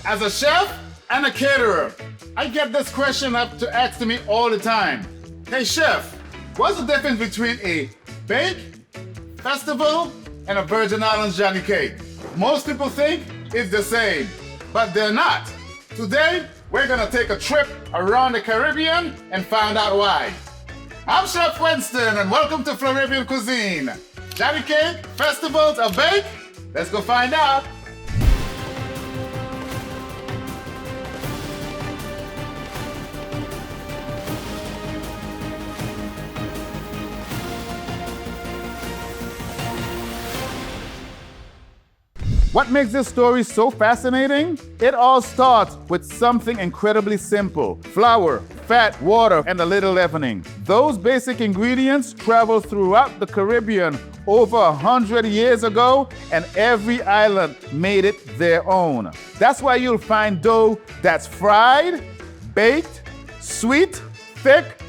As a chef and a caterer, I get this question up to asked to me all the time. Hey chef, what's the difference between a bake, festival, and a Virgin Islands Johnny cake? Most people think it's the same, but they're not. Today, we're gonna take a trip around the Caribbean and find out why. I'm Chef Winston and welcome to Fluffy and Cuisine. Johnny cake, festivals, or bake? Let's go find out. What makes this story so fascinating? It all starts with something incredibly simple: flour, fat, water, and a little leavening. Those basic ingredients traveled throughout the Caribbean over 100 years ago, and every island made it their own. That's why you'll find dough that's fried, baked, sweet, thick,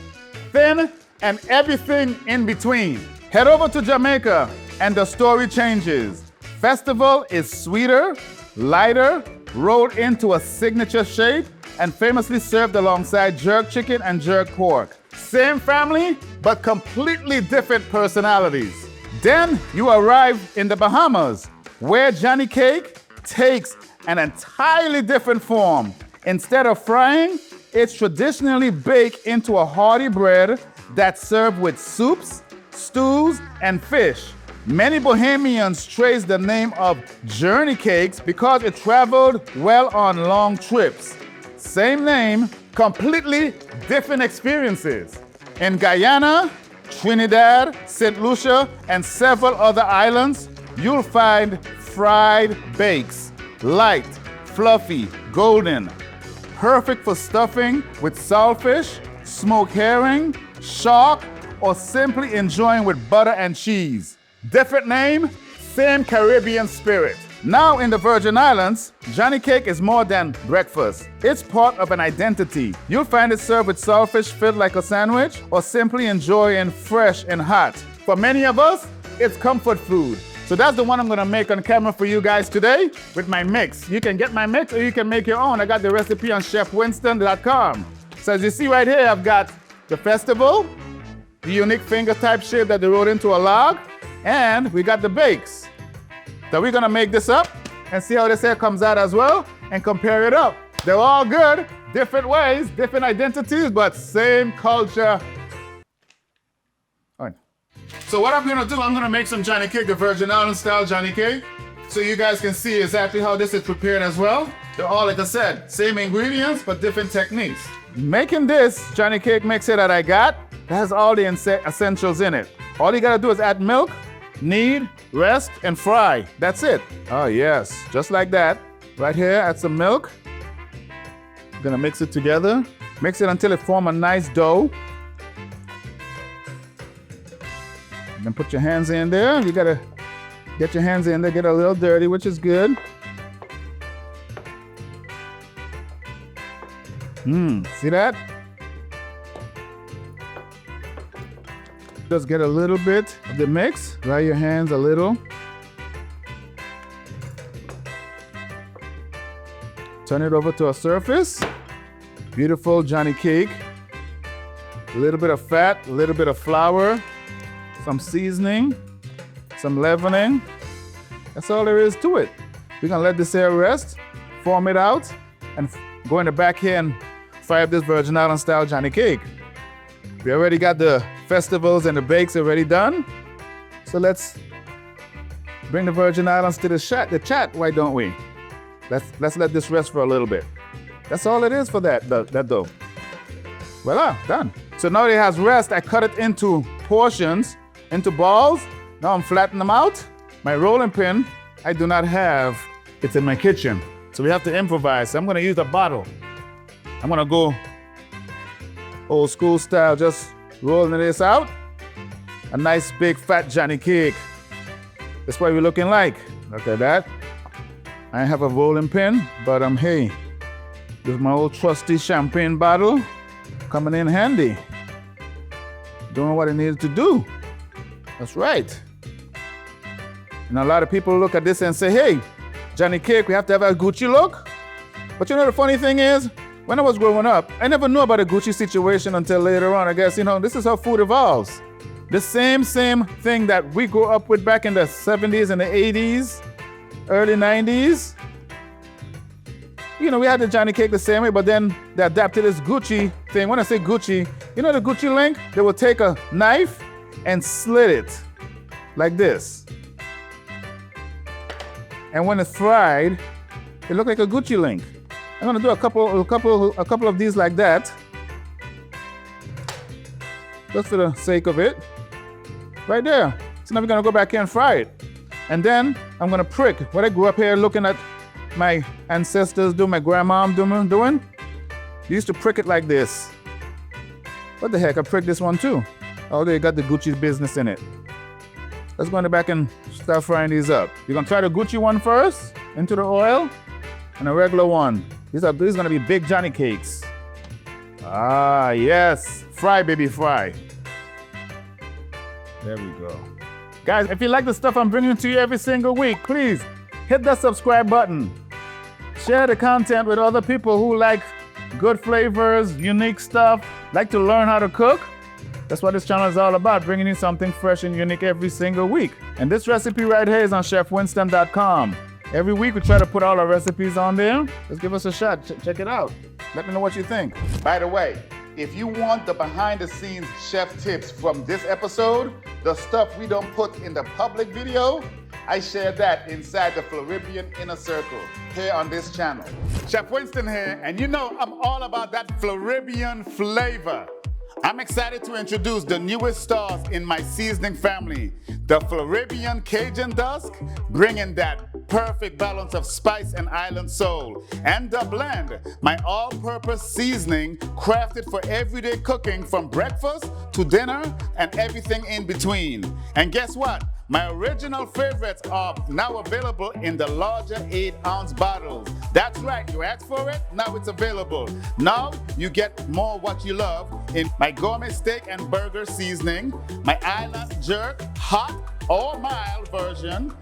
thin, and everything in between. Head over to Jamaica, and the story changes. Festival is sweeter, lighter, rolled into a signature shape, and famously served alongside jerk chicken and jerk pork. Same family, but completely different personalities. Then you arrive in the Bahamas, where Johnny cake takes an entirely different form. Instead of frying, it's traditionally baked into a hearty bread that's served with soups, stews, and fish. Many Bahamians trace the name of journey cakes because it traveled well on long trips. Same name, completely different experiences. In Guyana, Trinidad, St. Lucia, and several other islands, you'll find fried bakes, light, fluffy, golden, perfect for stuffing with saltfish, smoked herring, shark, or simply enjoying with butter and cheese. Different name, same Caribbean spirit. Now in the Virgin Islands, Johnny cake is more than breakfast. It's part of an identity. You'll find it served with saltfish filled like a sandwich, or simply enjoying fresh and hot. For many of us, it's comfort food. So that's the one I'm gonna make on camera for you guys today with my mix. You can get my mix or you can make your own. I got the recipe on chefwinston.com. So as you see right here, I've got the festival, the unique finger type shape that they wrote into a log, and we got the bakes. So we're gonna make this up and see how this here comes out as well and compare it up. They're all good, different ways, different identities, but same culture. All right. So what I'm gonna do, I'm gonna make some Johnny cake, the Virgin Islands style Johnny cake, so you guys can see exactly how this is prepared as well. They're all, like I said, same ingredients, but different techniques. Making this Johnny cake mixer that I got, that has all the essentials in it. All you gotta do is add milk, knead, rest, and fry. That's it. Oh yes, just like that. Right here, add some milk. I'm gonna mix it together. Mix it until it forms a nice dough. And then put your hands in there. You gotta get your hands in there, get a little dirty, which is good. See that? Just get a little bit of the mix. Dry your hands a little. Turn it over to a surface. Beautiful Johnny cake. A little bit of fat, a little bit of flour, some seasoning, some leavening. That's all there is to it. We're gonna let this here rest, form it out, and go in the back here and fry up this Virgin Island style Johnny cake. We already got the festivals and the bakes already done. So let's bring the Virgin Islands to the chat, why don't we? Let's let this rest for a little bit. That's all it is for that dough. Voila, done. So now it has rest, I cut it into portions, into balls. Now I'm flattening them out. My rolling pin, I do not have. It's in my kitchen. So we have to improvise. So I'm gonna use a bottle. I'm gonna go old school style, just rolling this out. A nice big fat Johnny cake. That's what we're looking like. Look at that. I have a rolling pin, but hey, this is my old trusty champagne bottle coming in handy. Doing what it needed to do. That's right. And a lot of people look at this and say, hey, Johnny cake, we have to have a Gucci look. But you know the funny thing is, when I was growing up, I never knew about the Gucci situation until later on. I guess, this is how food evolves. The same thing that we grew up with back in the 70s and the 80s, early 90s. We had the Johnny cake the same way, but then they adapted this Gucci thing. When I say Gucci, the Gucci link? They will take a knife and slit it like this. And when it's fried, it looks like a Gucci link. I'm gonna do a couple of these like that, just for the sake of it. Right there. So now we're gonna go back here and fry it. And then I'm gonna prick. What I grew up here looking at my ancestors do, my grandma doing. They used to prick it like this. What the heck, I pricked this one too. Oh, they got the Gucci business in it. Let's go in the back and start frying these up. You're gonna try the Gucci one first, into the oil, and a regular one. These gonna be big Johnny cakes. Ah, yes. Fry, baby, fry. There we go. Guys, if you like the stuff I'm bringing to you every single week, please hit that subscribe button. Share the content with other people who like good flavors, unique stuff, like to learn how to cook. That's what this channel is all about, bringing you something fresh and unique every single week. And this recipe right here is on chefwinston.com. Every week we try to put all our recipes on there. Just give us a shot, check it out. Let me know what you think. By the way, if you want the behind the scenes chef tips from this episode, the stuff we don't put in the public video, I share that inside the Floribbean Inner Circle here on this channel. Chef Winston here, and I'm all about that Floribbean flavor. I'm excited to introduce the newest stars in my seasoning family, the Floribbean Cajun Dusk, bringing that perfect balance of spice and island soul, and the blend, my all-purpose seasoning crafted for everyday cooking from breakfast to dinner and everything in between. And guess what? My original favorites are now available in the larger 8-ounce bottles. That's right, you asked for it, now it's available. Now you get more what you love in my gourmet steak and burger seasoning, my island jerk hot or mild version,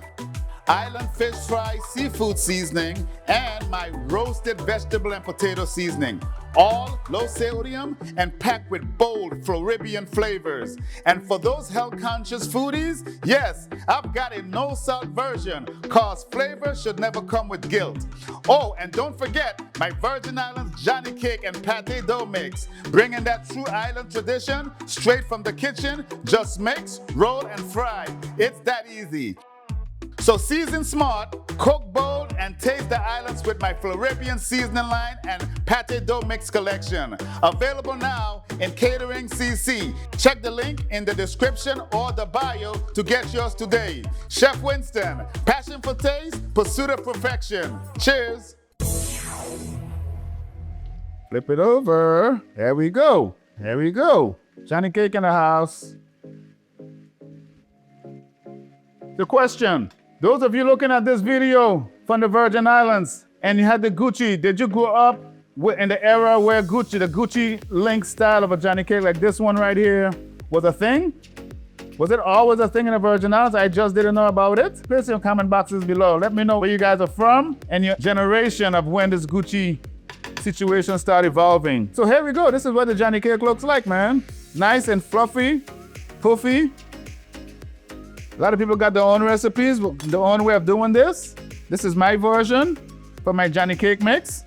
island fish fry seafood seasoning, and my roasted vegetable and potato seasoning. All low sodium and packed with bold Floribbean flavors. And for those health-conscious foodies, yes, I've got a no-salt version, cause flavor should never come with guilt. Oh, and don't forget my Virgin Islands Johnny Cake and Pate Dough Mix, bringing that true island tradition straight from the kitchen. Just mix, roll, and fry. It's that easy. So season smart, cook bold, and taste the islands with my Floribbean seasoning line and Pate Dough Mix collection. Available now in Catering CC. Check the link in the description or the bio to get yours today. Chef Winston, passion for taste, pursuit of perfection. Cheers. Flip it over. There we go. There we go. Johnny Cake in the house. The question. Those of you looking at this video from the Virgin Islands and you had the Gucci, did you grow up in the era where the Gucci link style of a Johnny Cake like this one right here was a thing? Was it always a thing in the Virgin Islands? I just didn't know about it. Place in the comment boxes below. Let me know where you guys are from and your generation of when this Gucci situation started evolving. So here we go. This is what the Johnny Cake looks like, man. Nice and fluffy, puffy. A lot of people got their own recipes, their own way of doing this. This is my version for my Johnny Cake mix.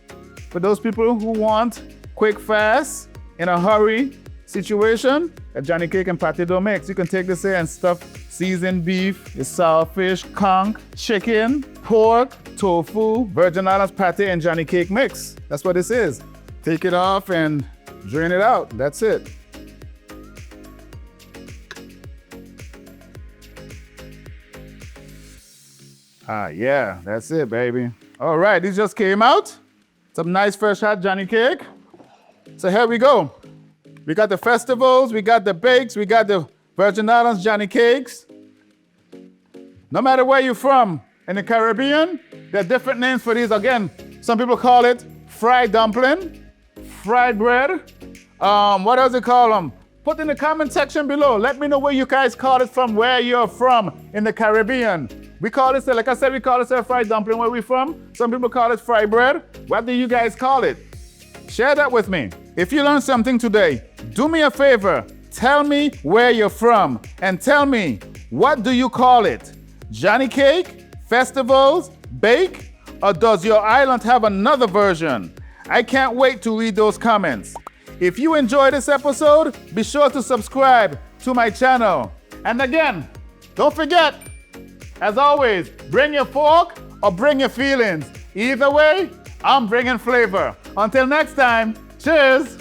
For those people who want quick, fast, in a hurry situation, a Johnny Cake and Pate Dough Mix. You can take this here and stuff seasoned beef, your saltfish, conch, chicken, pork, tofu, Virgin Islands Pate and Johnny Cake mix. That's what this is. Take it off and drain it out. That's it. Ah, yeah, that's it, baby. All right, these just came out. Some nice fresh hot Johnny Cake. So here we go. We got the festivals, we got the bakes, we got the Virgin Islands Johnny Cakes. No matter where you're from in the Caribbean, there are different names for these. Again, some people call it fried dumpling, fried bread. What else they call them? Put in the comment section below. Let me know where you guys call it from, where you're from in the Caribbean. We call this, like I said, we call this a fried dumpling where we're from. Some people call it fried bread. What do you guys call it? Share that with me. If you learned something today, do me a favor. Tell me where you're from and tell me, what do you call it? Johnny cake, festivals, bake, or does your island have another version? I can't wait to read those comments. If you enjoyed this episode, be sure to subscribe to my channel. And again, don't forget, as always, bring your fork or bring your feelings. Either way, I'm bringing flavor. Until next time, cheers!